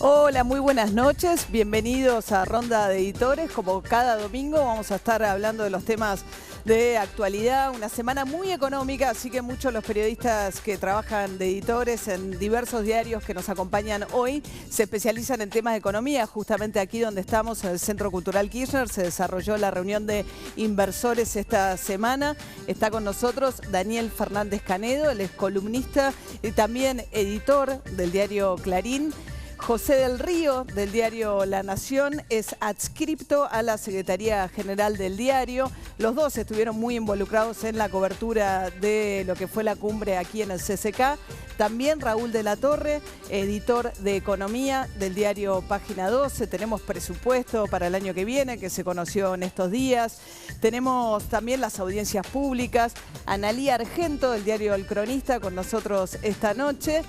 Hola, muy buenas noches. Bienvenidos a Ronda de Editores. Como cada domingo vamos a estar hablando de los temas de actualidad. Una semana muy económica, así que muchos de los periodistas que trabajan de editores en diversos diarios que nos acompañan hoy se especializan en temas de economía. Justamente aquí donde estamos, en el Centro Cultural Kirchner, se desarrolló la reunión de inversores esta semana. Está con nosotros Daniel Fernández Canedo, él es columnista y también editor del diario Clarín. José del Río, del diario La Nación, es adscripto a la Secretaría General del diario. Los dos estuvieron muy involucrados en la cobertura de lo que fue la cumbre aquí en el CCK. También Raúl de la Torre, editor de Economía del diario Página 12. Tenemos presupuesto para el año que viene, que se conoció en estos días. Tenemos también las audiencias públicas. Analía Argento, del diario El Cronista, con nosotros esta noche.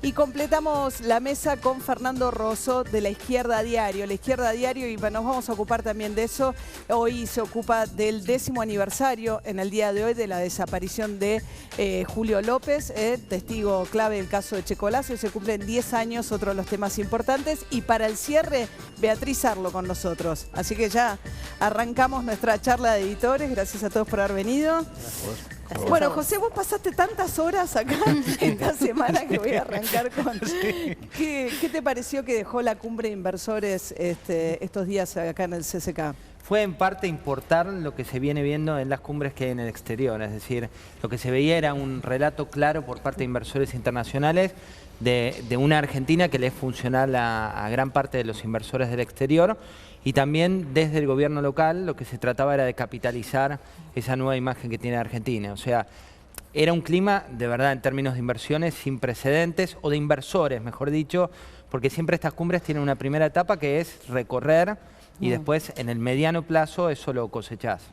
Y completamos la mesa con Fernando Rosso de La Izquierda Diario. La Izquierda Diario, y nos vamos a ocupar también de eso. Hoy se ocupa del 10º aniversario, en el día de hoy, de la desaparición de Julio López, testigo clave del caso de Checolazo. Y se cumplen 10 años, otro de los temas importantes. Y para el cierre, Beatriz Arlo con nosotros. Así que ya arrancamos nuestra charla de editores. Gracias a todos por haber venido. Gracias. Bueno, José, vos pasaste tantas horas acá esta semana que voy a arrancar con... Sí. ¿Qué te pareció que dejó la cumbre de inversores estos días acá en el CCK? Fue en parte importar lo que se viene viendo en las cumbres que hay en el exterior, es decir, lo que se veía era un relato claro por parte de inversores internacionales de una Argentina que le es funcional a gran parte de los inversores del exterior, y también desde el gobierno local lo que se trataba era de capitalizar esa nueva imagen que tiene Argentina. O sea, era un clima de verdad en términos de inversiones sin precedentes, o de inversores, mejor dicho, porque siempre estas cumbres tienen una primera etapa que es recorrer y después en el mediano plazo eso lo cosechás.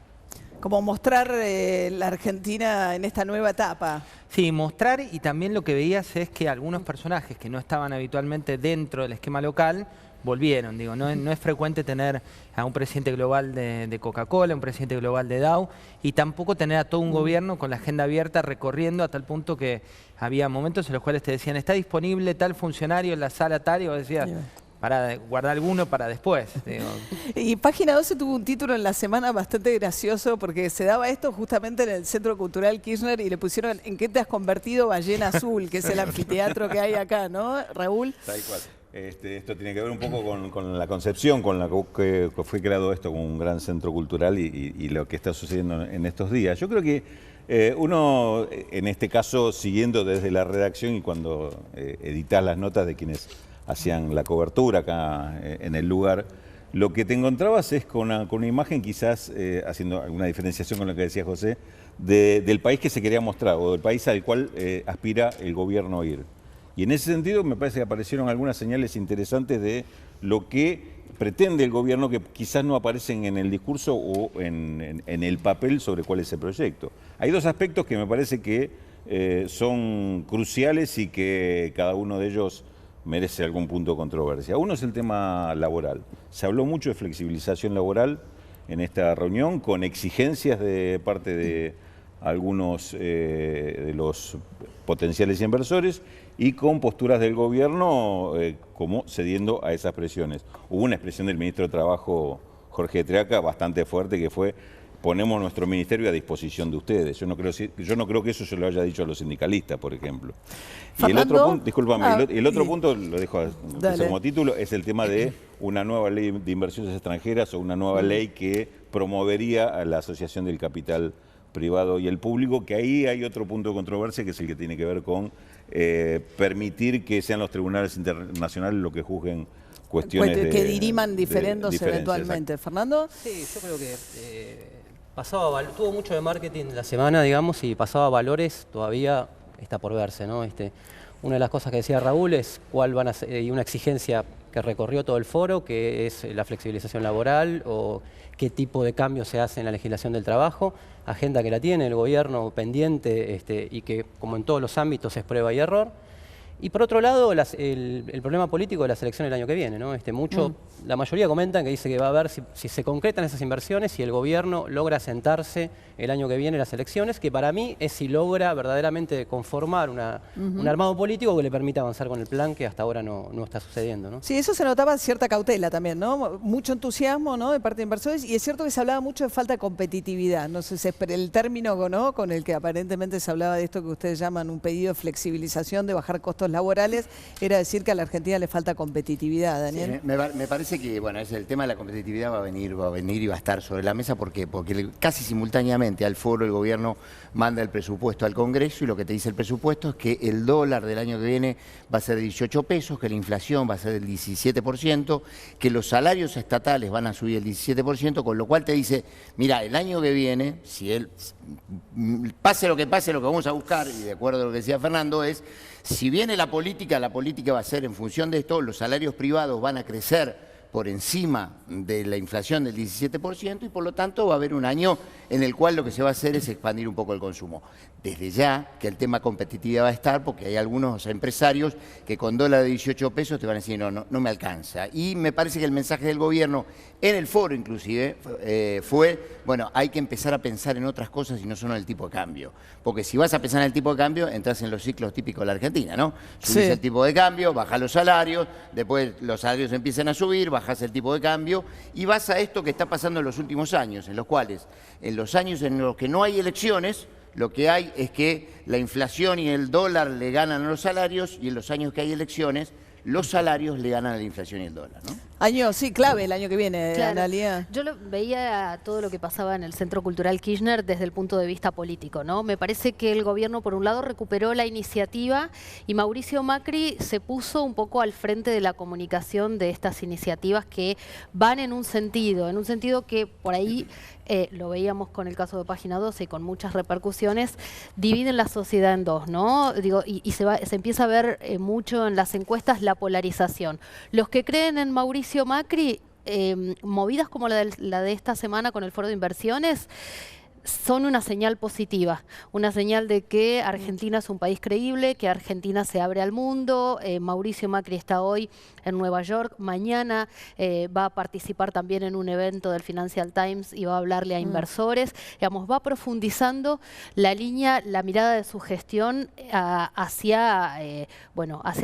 Como mostrar la Argentina en esta nueva etapa. Sí, mostrar, y también lo que veías es que algunos personajes que no estaban habitualmente dentro del esquema local volvieron. Digo, no es frecuente tener a un presidente global de Coca-Cola, un presidente global de Dow, y tampoco tener a todo un gobierno con la agenda abierta recorriendo, a tal punto que había momentos en los cuales te decían, está disponible tal funcionario en la sala tal, y vos decías, para guardar alguno para después. Digo. Y Página 12 tuvo un título en la semana bastante gracioso, porque se daba esto justamente en el Centro Cultural Kirchner y le pusieron ¿en qué te has convertido, Ballena Azul? Que es el anfiteatro que hay acá, ¿no, Raúl? Tal cual. Esto tiene que ver un poco con la concepción con la que fue creado esto como un gran centro cultural y lo que está sucediendo en estos días. Yo creo que uno, en este caso, siguiendo desde la redacción y cuando editás las notas de quienes hacían la cobertura acá en el lugar, lo que te encontrabas es con una imagen quizás, haciendo alguna diferenciación con lo que decía José, del país que se quería mostrar o del país al cual aspira el gobierno a ir. Y en ese sentido me parece que aparecieron algunas señales interesantes de lo que pretende el gobierno, que quizás no aparecen en el discurso o en el papel sobre cuál es el proyecto. Hay dos aspectos que me parece que son cruciales y que cada uno de ellos merece algún punto de controversia. Uno es el tema laboral. Se habló mucho de flexibilización laboral en esta reunión, con exigencias de parte de algunos de los potenciales inversores y con posturas del gobierno como cediendo a esas presiones. Hubo una expresión del ministro de Trabajo, Jorge Treaca, bastante fuerte, que fue: ponemos nuestro ministerio a disposición de ustedes. Yo no creo que eso se lo haya dicho a los sindicalistas, por ejemplo. Y el otro punto, discúlpame, el otro punto, lo dejo como título, es el tema de una nueva ley de inversiones extranjeras o una nueva ley que promovería a la asociación del capital privado y el público, que ahí hay otro punto de controversia, que es el que tiene que ver con permitir que sean los tribunales internacionales los que juzguen cuestiones que diriman diferendos eventualmente. Exacto. ¿Fernando? Sí, yo creo que tuvo mucho de marketing la semana, digamos, y pasaba a valores, todavía está por verse, ¿no? Una de las cosas que decía Raúl es cuál van a ser, y una exigencia que recorrió todo el foro, que es la flexibilización laboral o qué tipo de cambios se hace en la legislación del trabajo, agenda que la tiene el gobierno pendiente y que, como en todos los ámbitos, es prueba y error. Y por otro lado, el problema político de la selección el año que viene, ¿no? La mayoría comentan que dice que va a haber, si se concretan esas inversiones, si el gobierno logra sentarse el año que viene en las elecciones, que para mí es si logra verdaderamente conformar un armado político que le permita avanzar con el plan que hasta ahora no está sucediendo, ¿no? Sí, eso se notaba cierta cautela también, ¿no? Mucho entusiasmo, ¿no?, de parte de inversores, y es cierto que se hablaba mucho de falta de competitividad. No sé si el término, ¿no?, con el que aparentemente se hablaba de esto que ustedes llaman un pedido de flexibilización, de bajar costos laborales, era decir que a la Argentina le falta competitividad, Daniel. Sí, me parece que, bueno, el tema de la competitividad va a venir y va a estar sobre la mesa porque casi simultáneamente al foro el gobierno manda el presupuesto al Congreso y lo que te dice el presupuesto es que el dólar del año que viene va a ser de 18 pesos, que la inflación va a ser del 17%, que los salarios estatales van a subir el 17%, con lo cual te dice, mira, el año que viene, pase lo que vamos a buscar, y de acuerdo a lo que decía Fernando, si viene la política va a ser en función de esto, los salarios privados van a crecer por encima de la inflación del 17% y por lo tanto va a haber un año en el cual lo que se va a hacer es expandir un poco el consumo. Desde ya que el tema competitividad va a estar porque hay algunos empresarios que con dólar de 18 pesos te van a decir no me alcanza. Y me parece que el mensaje del gobierno en el foro inclusive fue, bueno, hay que empezar a pensar en otras cosas y no solo en el tipo de cambio. Porque si vas a pensar en el tipo de cambio, entras en los ciclos típicos de la Argentina, ¿no? Subís el tipo de cambio, bajás los salarios, después los salarios empiezan a subir, bajás el tipo de cambio y vas a esto que está pasando en los últimos años, en los cuales, en los años en los que no hay elecciones, lo que hay es que la inflación y el dólar le ganan a los salarios y en los años que hay elecciones, los salarios le ganan a la inflación y el dólar, ¿no? Año, sí, clave el año que viene, Claro. Analia. Yo veía todo lo que pasaba en el Centro Cultural Kirchner desde el punto de vista político, ¿no? Me parece que el gobierno, por un lado, recuperó la iniciativa y Mauricio Macri se puso un poco al frente de la comunicación de estas iniciativas que van en un sentido que por ahí, lo veíamos con el caso de Página 12 y con muchas repercusiones, dividen la sociedad en dos, ¿no? Digo, y se empieza a ver mucho en las encuestas la polarización. Los que creen en Mauricio Macri, movidas como la de esta semana con el Foro de Inversiones, son una señal positiva, una señal de que Argentina es un país creíble, que Argentina se abre al mundo. Mauricio Macri está hoy en Nueva York, mañana va a participar también en un evento del Financial Times y va a hablarle a inversores. Digamos, va profundizando la mirada de su gestión hacia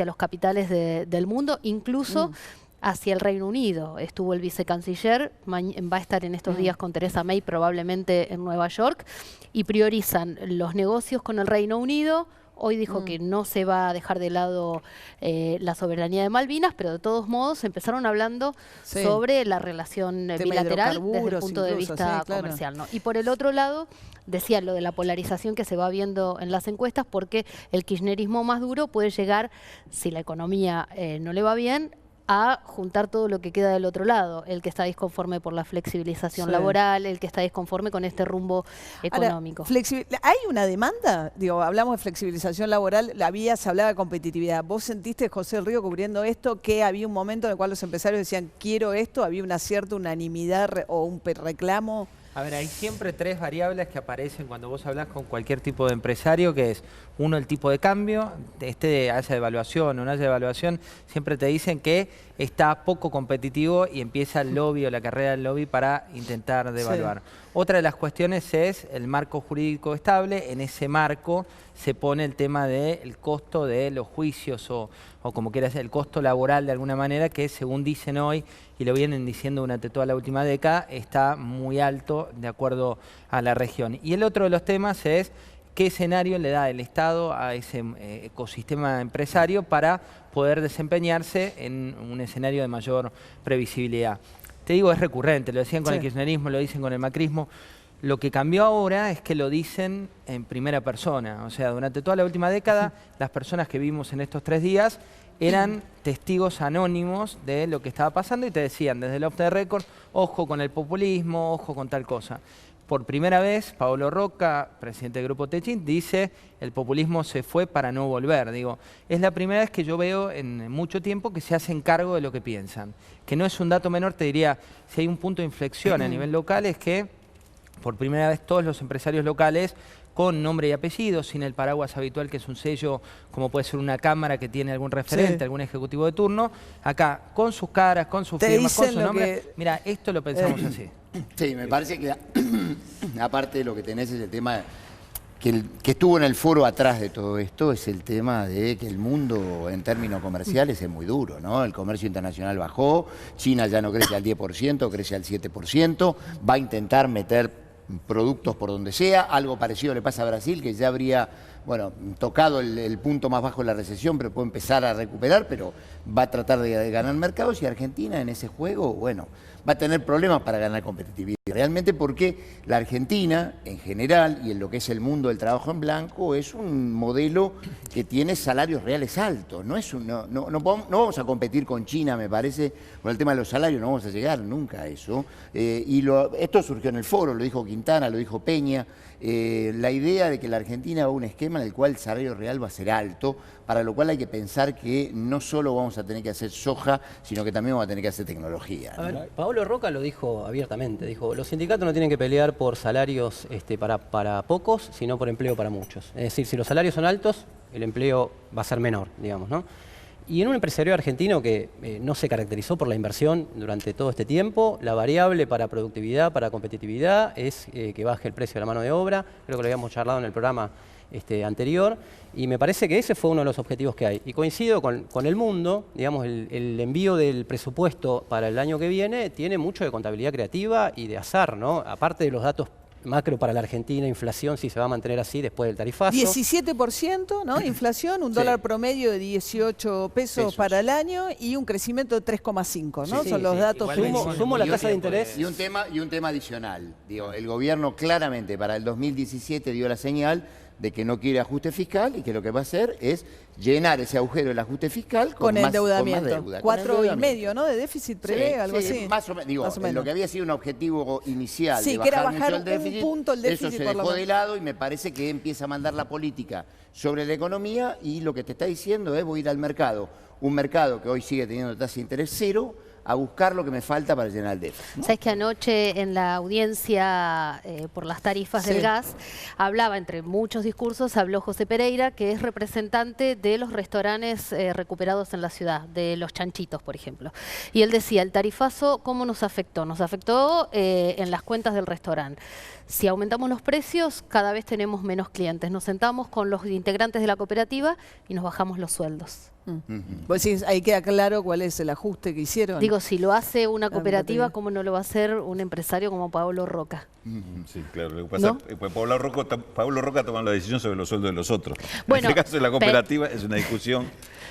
los capitales del mundo, incluso hacia el Reino Unido. Estuvo el vicecanciller, va a estar en estos días con Theresa May probablemente en Nueva York, y priorizan los negocios con el Reino Unido. Hoy dijo que no se va a dejar de lado la soberanía de Malvinas, pero de todos modos empezaron hablando sobre la relación bilateral desde el punto de vista comercial, ¿no? Y por el otro lado, decía lo de la polarización que se va viendo en las encuestas, porque el kirchnerismo más duro puede llegar, si la economía no le va bien, a juntar todo lo que queda del otro lado, el que está disconforme por la flexibilización laboral, el que está disconforme con este rumbo económico. Ahora, ¿hay una demanda? Digo, hablamos de flexibilización laboral, se hablaba de competitividad. ¿Vos sentiste, José del Río, cubriendo esto, que había un momento en el cual los empresarios decían, quiero esto, había una cierta unanimidad o un reclamo? A ver, hay siempre tres variables que aparecen cuando vos hablas con cualquier tipo de empresario, que es, uno, el tipo de cambio, haya devaluación o no haya devaluación, siempre te dicen que está poco competitivo y empieza el lobby o la carrera del lobby para intentar devaluar. Otra de las cuestiones es el marco jurídico estable. En ese marco se pone el tema del costo de los juicios o como quieras, el costo laboral de alguna manera, que según dicen hoy, y lo vienen diciendo durante toda la última década, está muy alto de acuerdo a la región. Y el otro de los temas es qué escenario le da el Estado a ese ecosistema empresario para poder desempeñarse en un escenario de mayor previsibilidad. Te digo, es recurrente, lo decían con el kirchnerismo, lo dicen con el macrismo. Lo que cambió ahora es que lo dicen en primera persona. O sea, durante toda la última década, las personas que vimos en estos 3 días eran testigos anónimos de lo que estaba pasando y te decían desde el off the record, ojo con el populismo, ojo con tal cosa. Por primera vez, Paolo Rocca, presidente del Grupo Techint, dice el populismo se fue para no volver. Digo, es la primera vez que yo veo en mucho tiempo que se hacen cargo de lo que piensan. Que no es un dato menor, te diría, si hay un punto de inflexión a nivel local es que por primera vez todos los empresarios locales con nombre y apellido, sin el paraguas habitual que es un sello, como puede ser una cámara que tiene algún referente, algún ejecutivo de turno. Acá, con sus caras, con sus firmas, con su nombre. Mira, esto lo pensamos así. Sí, me parece que aparte de lo que tenés es el tema que estuvo en el foro atrás de todo esto, es el tema de que el mundo en términos comerciales es muy duro, ¿no? El comercio internacional bajó, China ya no crece al 10%, crece al 7%, va a intentar meter productos por donde sea, algo parecido le pasa a Brasil, que ya habría, bueno, tocado el punto más bajo de la recesión, pero puede empezar a recuperar, pero va a tratar de ganar mercados, y Argentina en ese juego, bueno, va a tener problemas para ganar competitividad. Realmente porque la Argentina, en general, y en lo que es el mundo del trabajo en blanco, es un modelo que tiene salarios reales altos. No vamos a competir con China, me parece, con el tema de los salarios, no vamos a llegar nunca a eso. Esto surgió en el foro, lo dijo Quintana, lo dijo Peña. La idea de que la Argentina va a un esquema en el cual el salario real va a ser alto, para lo cual hay que pensar que no solo vamos a tener que hacer soja, sino que también vamos a tener que hacer tecnología, ¿no? A ver, Pablo Roca lo dijo abiertamente, dijo, los sindicatos no tienen que pelear por salarios para pocos, sino por empleo para muchos. Es decir, si los salarios son altos, el empleo va a ser menor, digamos, ¿no? Y en un empresario argentino que no se caracterizó por la inversión durante todo este tiempo, la variable para productividad, para competitividad, es que baje el precio de la mano de obra. Creo que lo habíamos charlado en el programa anterior, y me parece que ese fue uno de los objetivos que hay. Y coincido con el mundo, digamos, el envío del presupuesto para el año que viene tiene mucho de contabilidad creativa y de azar, ¿no? Aparte de los datos macro para la Argentina, inflación, si se va a mantener así después del tarifazo. 17%, ¿no? Inflación, un dólar promedio de 18 pesos para el año y un crecimiento de 3,5, ¿no? Son los datos. Sumo la tasa de interés. Y un tema adicional. Digo, el gobierno claramente para el 2017 dio la señal de que no quiere ajuste fiscal y que lo que va a hacer es llenar ese agujero del ajuste fiscal con endeudamiento. 4,5, ¿no? De déficit prevé, algo así. Más o menos, digo, lo que había sido un objetivo inicial de que era bajar bajar mucho el déficit, un punto el déficit, eso se por lo dejó menos de lado, y me parece que empieza a mandar la política sobre la economía, y lo que te está diciendo es: voy a ir al mercado, un mercado que hoy sigue teniendo tasa de interés cero, a buscar lo que me falta para llenar el déficit, ¿no? Sabes que anoche en la audiencia por las tarifas del gas, hablaba, entre muchos discursos, habló José Pereira, que es representante de los restaurantes recuperados en la ciudad, de los chanchitos, por ejemplo. Y él decía, el tarifazo, ¿cómo nos afectó? Nos afectó en las cuentas del restaurante. Si aumentamos los precios, cada vez tenemos menos clientes. Nos sentamos con los integrantes de la cooperativa y nos bajamos los sueldos. Vos decís, ahí queda claro cuál es el ajuste que hicieron. Digo, si lo hace una cooperativa, ¿cómo no lo va a hacer un empresario como Pablo Roca? Sí, claro. Lo que pasa es que Pablo Roca toma la decisión sobre los sueldos de los otros. Bueno, en este caso, la cooperativa es una discusión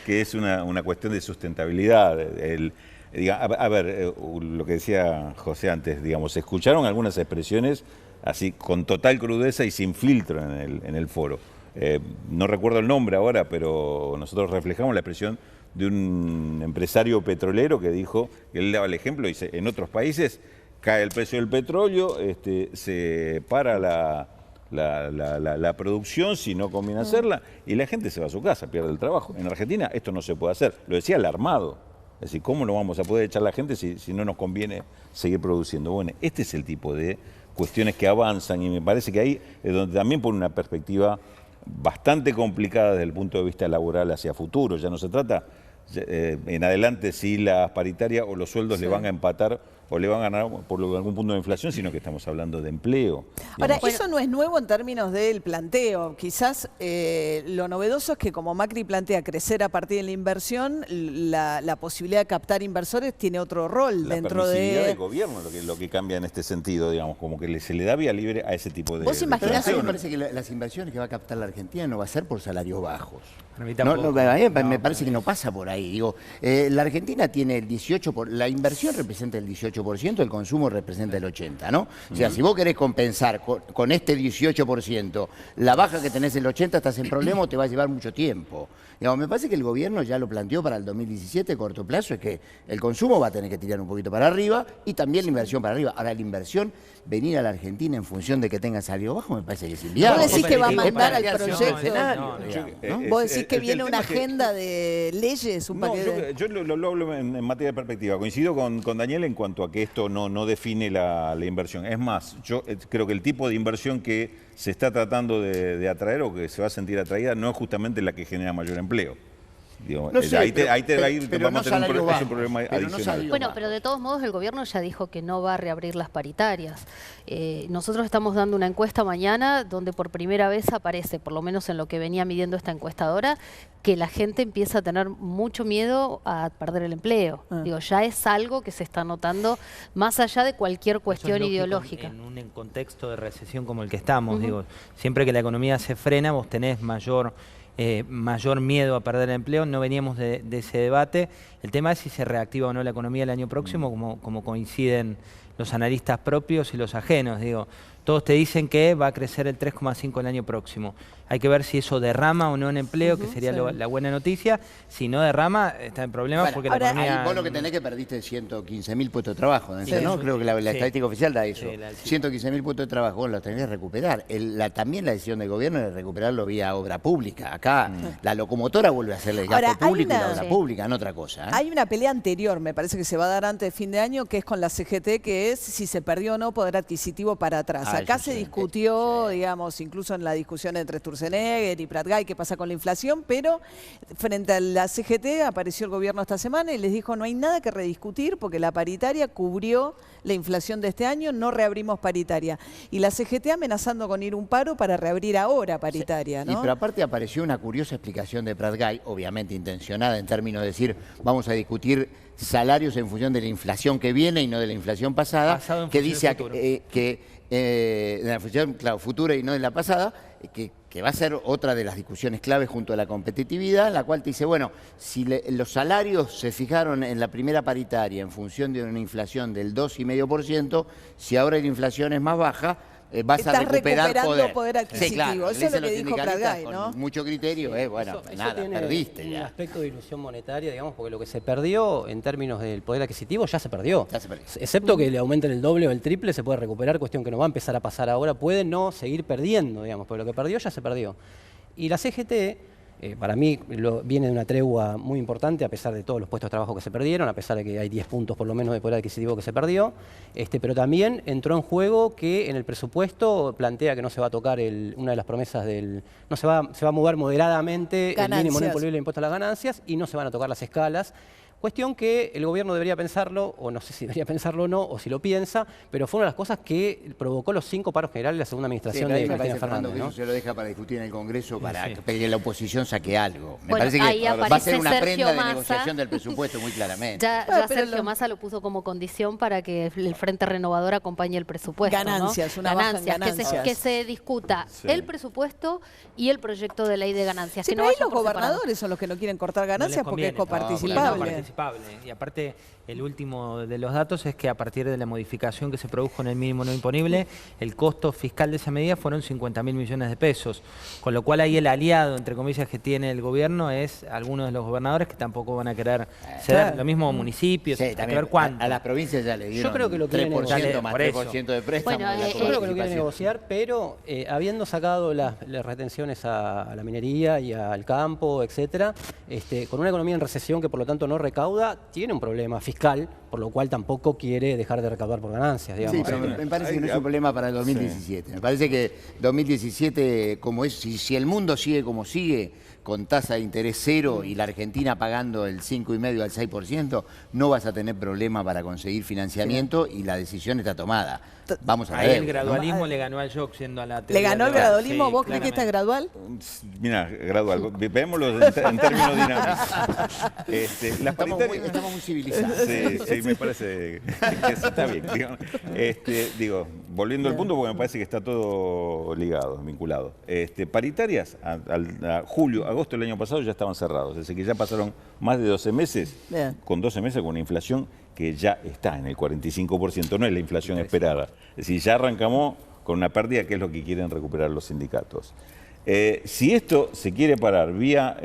que es una cuestión de sustentabilidad. A ver, lo que decía José antes, digamos, se escucharon algunas expresiones así con total crudeza y sin filtro en el foro. No recuerdo el nombre ahora, pero nosotros reflejamos la expresión de un empresario petrolero que dijo, que él daba el ejemplo, dice, en otros países cae el precio del petróleo, se para la producción si no conviene hacerla, y la gente se va a su casa, pierde el trabajo. En Argentina esto no se puede hacer, lo decía alarmado. Es decir, ¿cómo no vamos a poder echar a la gente si no nos conviene seguir produciendo? Bueno, este es el tipo de cuestiones que avanzan, y me parece que ahí es donde también pone una perspectiva bastante complicada desde el punto de vista laboral hacia futuro. Ya no se trata en adelante si las paritarias o los sueldos le van a empatar o le van a ganar por algún punto de inflación, sino que estamos hablando de empleo. Ahora, eso no es nuevo en términos del planteo. Quizás lo novedoso es que, como Macri plantea crecer a partir de la inversión, la posibilidad de captar inversores tiene otro rol dentro de... La permisividad del gobierno lo que cambia en este sentido, digamos, como que se le da vía libre a ese tipo de... ¿Vos imaginás? Me parece que las inversiones que va a captar la Argentina no va a ser por salarios bajos. A mí Me parece que no pasa por ahí. Digo, la Argentina tiene el 18%, la inversión representa el 18%, el consumo representa el 80%, ¿no? O sea, si vos querés compensar con este 18%, la baja que tenés el 80%, estás en problema o te va a llevar mucho tiempo. Digamos, me parece que el gobierno ya lo planteó para el 2017, corto plazo, es que el consumo va a tener que tirar un poquito para arriba y también la inversión para arriba. Ahora, la inversión, venir a la Argentina en función de que tenga salario bajo, me parece que es inviable. ¿Vos decís que va a mandar al proyecto? proyecto? ¿Vos decís que viene una agenda de leyes? Un paquete yo lo hablo en materia de perspectiva. Coincido con Daniel en cuanto a que esto no define la inversión. Es más, yo creo que el tipo de inversión que se está tratando de atraer o que se va a sentir atraída no es justamente la que genera mayor empleo. Digo, No sé, ahí te va a ir, pero vamos a tener un problema pero no adicional. salario Bueno, bajo. pero de todos modos el gobierno ya dijo que no va a reabrir las paritarias. Nosotros estamos dando una encuesta mañana donde por primera vez aparece, por lo menos en lo que venía midiendo esta encuestadora, que la gente empieza a tener mucho miedo a perder el empleo. Digo, ya es algo que se está notando más allá de cualquier cuestión Eso es lógico ideológica. en un contexto de recesión como el que estamos, digo, siempre que la economía se frena, vos tenés mayor miedo a perder el empleo. No veníamos de ese debate. El tema es si se reactiva o no la economía el año próximo, como coinciden los analistas propios y los ajenos. Digo, todos te dicen que va a crecer el 3,5 el año próximo. Hay que ver si eso derrama o no en empleo, que sería la buena noticia. Si no derrama, está en problemas, Bueno, porque ahora, la economía... Ahí vos lo que tenés que perdiste 115.000 puestos de trabajo, ¿no? Sí. ¿No? Creo que la Sí. estadística oficial da eso. Sí, la- 115.000 puestos de trabajo, vos los tenés que recuperar. También la decisión del gobierno es recuperarlo vía obra pública. Acá la locomotora vuelve a ser el gasto Ahora, hay público y la una- obra Sí. pública, no otra cosa. Hay una pelea anterior, me parece que se va a dar antes de fin de año, que es con la CGT, que es si se perdió o no poder adquisitivo para atrás. Ah, Acá eso se sí. discutió, digamos, incluso en la discusión entre Sturzenegger y Prat Gay, qué pasa con la inflación, pero frente a la CGT apareció el gobierno esta semana y les dijo no hay nada que rediscutir porque la paritaria cubrió la inflación de este año, no reabrimos paritaria. Y la CGT amenazando con ir a un paro para reabrir ahora paritaria, Y ¿no? pero aparte apareció una curiosa explicación de Prat Gay, obviamente intencionada en términos de decir vamos a discutir salarios en función de la inflación que viene y no de la inflación pasada, Basado en que función dice del futuro. de la inflación futura y no de la pasada, que va a ser otra de las discusiones claves junto a la competitividad, la cual te dice, bueno, si los salarios se fijaron en la primera paritaria en función de una inflación del 2,5%, si ahora la inflación es más baja, vas a Estás recuperar recuperando poder adquisitivo. Sí, claro, Eso le es lo dicen los que dijo Prat sindicalistas Gay, con ¿no? mucho criterio, bueno, Eso nada, tiene perdiste un ya. aspecto de ilusión monetaria, digamos, porque lo que se perdió en términos del poder adquisitivo ya se perdió. Ya se perdió. Excepto que le aumenten el doble o el triple, se puede recuperar, cuestión que no va a empezar a pasar ahora, puede no seguir perdiendo, digamos, porque lo que perdió ya se perdió. Y la CGT, para mí, viene de una tregua muy importante, a pesar de todos los puestos de trabajo que se perdieron, a pesar de que hay 10 puntos por lo menos de poder adquisitivo que se perdió, pero también entró en juego que en el presupuesto plantea que no se va a tocar una de las promesas no se va a mover moderadamente el mínimo no Ganancias. imposible de impuesto a las ganancias y no se van a tocar las escalas. Cuestión que el gobierno debería pensarlo, o no sé si debería pensarlo o no, o si lo piensa, pero fue una de las cosas que provocó los 5 paros generales de la segunda Sí, administración pero a mí de me Cristina parece, Fernando, Fernández, que ¿no? eso se lo deja para discutir en el Congreso, para Sí. que la oposición saque algo. Me Bueno, parece ahí que va a aparece ser una Sergio prenda de Massa. negociación del presupuesto muy claramente. Ya Pero Sergio Massa lo puso como condición para que el Frente Renovador acompañe el presupuesto. Ganancias, ¿no? una baja en Ganancias, que se discuta Sí. el presupuesto y el proyecto de ley de ganancias. Sí, que no pero ahí vaya los por separado. gobernadores son los que no quieren cortar ganancias No porque les es conviene. coparticipable. Es coparticipable. Y aparte, el último de los datos es que a partir de la modificación que se produjo en el mínimo no imponible, el costo fiscal de esa medida fueron 50.000 millones de pesos. Con lo cual ahí el aliado, entre comillas, que tiene el gobierno es algunos de los gobernadores que tampoco van a querer ceder. Claro. Lo mismo municipios, Sí, hay que también, ver cuánto. a las provincias ya le dieron creo que lo quieren 3% negociar. más Por eso. 3% de préstamo. Bueno, de la yo Yo creo que lo quieren participación. negociar, pero habiendo sacado las retenciones a la minería y al campo, etcétera, con una economía en recesión que por lo tanto no recauda, tiene un problema fiscal, por lo cual tampoco quiere dejar de recaudar por ganancias, digamos. Sí, pero me parece que no es un problema para el 2017. Me parece que 2017, como es, si el mundo sigue como sigue, con tasa de interés cero y la Argentina pagando el 5,5 al 6%, no vas a tener problema para conseguir financiamiento y la decisión está tomada. Vamos a Ahí ver. el gradualismo le ganó al Jock siendo a la ¿Le teoría ganó el global. gradualismo? Sí, ¿Vos crees que está claramente. gradual? Mira, gradual. Veámoslo en términos dinámicos. Las paritarias... Estamos muy civilizados. Sí, me parece que eso está bien. Digo, volviendo al punto, porque me parece que está todo ligado, vinculado. Paritarias, a julio, agosto del año pasado ya estaban cerrados. Es decir, que ya pasaron más de 12 meses, Bien. con 12 meses con una inflación que ya está en el 45%, no es la inflación esperada. Es decir, ya arrancamos con una pérdida que es lo que quieren recuperar los sindicatos. Si esto se quiere parar vía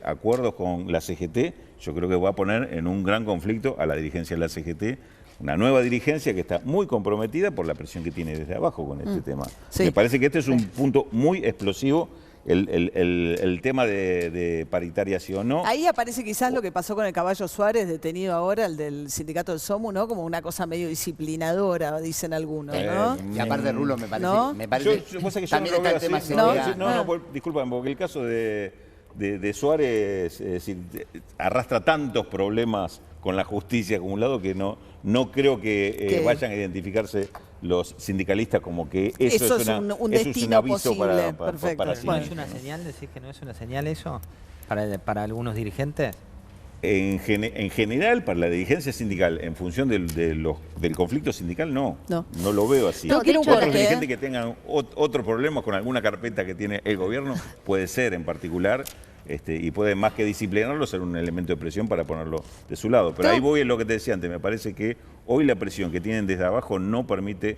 acuerdos con la CGT, yo creo que va a poner en un gran conflicto a la dirigencia de la CGT, una nueva dirigencia que está muy comprometida por la presión que tiene desde abajo con este tema. Sí. Me parece que este es un punto muy explosivo el tema de paritaria sí o no. Ahí aparece quizás lo que pasó con el Caballo Suárez, detenido ahora, el del sindicato del SOMU, ¿no? Como una cosa medio disciplinadora, dicen algunos, ¿no? Y aparte, Rulo, me parece, ¿No? Vos sabés que yo también no lo está veo el tema así. seguridad. No, disculpa, porque el caso de Suárez es decir, arrastra tantos problemas con la justicia acumulado que no creo que vayan a identificarse los sindicalistas como que eso es un eso es destino aviso posible. para Perfecto. sí. ¿No es una señal? ¿Decís que no es una señal eso para algunos dirigentes? En general, para la dirigencia sindical, en función del conflicto sindical, no lo veo así. No, quiero un Otros corte, dirigentes que tengan otro problema con alguna carpeta que tiene el gobierno, puede ser en particular, y puede más que disciplinarlo ser un elemento de presión para ponerlo de su lado. Pero ahí voy a lo que te decía antes, me parece que hoy la presión que tienen desde abajo no permite,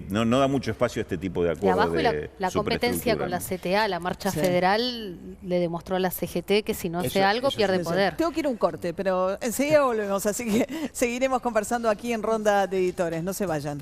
no da mucho espacio a este tipo de De acuerdos. abajo y la competencia con la CTA, la marcha federal, le demostró a la CGT que si no hace algo pierde poder. Tengo que ir a un corte, pero enseguida volvemos, así que seguiremos conversando aquí en Ronda de Editores. No se vayan.